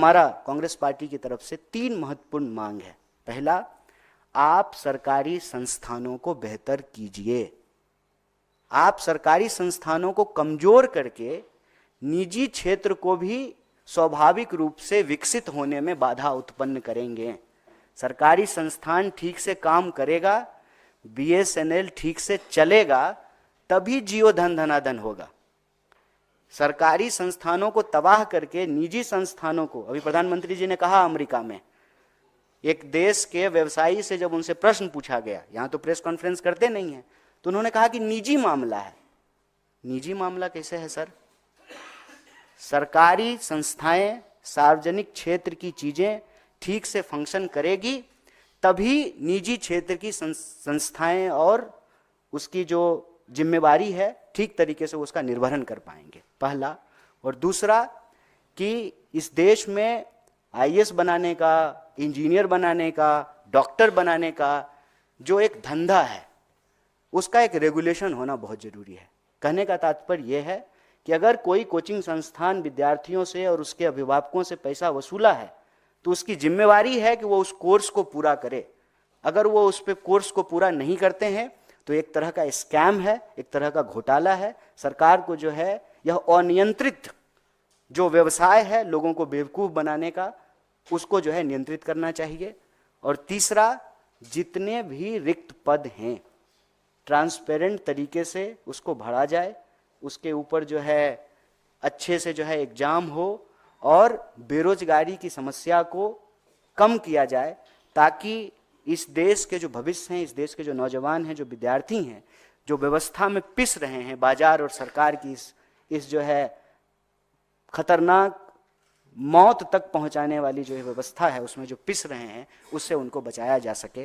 हमारा कांग्रेस पार्टी की तरफ से 3 महत्वपूर्ण मांग है। पहला, आप सरकारी संस्थानों को बेहतर कीजिए। आप सरकारी संस्थानों को कमजोर करके निजी क्षेत्र को भी स्वाभाविक रूप से विकसित होने में बाधा उत्पन्न करेंगे। सरकारी संस्थान ठीक से काम करेगा, बीएसएनएल ठीक से चलेगा, तभी जियो धन धनाधन होगा। सरकारी संस्थानों को तबाह करके निजी संस्थानों को, अभी प्रधानमंत्री जी ने कहा अमेरिका में एक देश के व्यवसायी से जब उनसे प्रश्न पूछा गया, यहां तो प्रेस कॉन्फ्रेंस करते नहीं है, तो उन्होंने कहा कि निजी मामला है। निजी मामला कैसे है सर? सरकारी संस्थाएं, सार्वजनिक क्षेत्र की चीजें ठीक से फंक्शन करेगी, तभी निजी क्षेत्र की संस्थाएं और उसकी जो जिम्मेवारी है ठीक तरीके से उसका निर्वहन कर पाएंगे, पहला। और दूसरा कि इस देश में आईएएस बनाने का, इंजीनियर बनाने का, डॉक्टर बनाने का जो एक धंधा है, उसका एक रेगुलेशन होना बहुत जरूरी है। कहने का तात्पर्य यह है कि अगर कोई कोचिंग संस्थान विद्यार्थियों से और उसके अभिभावकों से पैसा वसूला है, तो उसकी जिम्मेवारी है कि वो उस कोर्स को पूरा करे। अगर वो उस पे कोर्स को पूरा नहीं करते हैं तो एक तरह का स्कैम है, एक तरह का घोटाला है। सरकार को जो है यह अनियंत्रित जो व्यवसाय है लोगों को बेवकूफ बनाने का, उसको जो है नियंत्रित करना चाहिए। और तीसरा, जितने भी रिक्त पद हैं ट्रांसपेरेंट तरीके से उसको भरा जाए, उसके ऊपर जो है अच्छे से जो है एग्जाम हो और बेरोजगारी की समस्या को कम किया जाए, ताकि इस देश के जो भविष्य हैं, इस देश के जो नौजवान हैं, जो विद्यार्थी हैं, जो व्यवस्था में पिस रहे हैं, बाजार और सरकार की इस जो है खतरनाक मौत तक पहुंचाने वाली जो व्यवस्था है उसमें जो पिस रहे हैं, उससे उनको बचाया जा सके।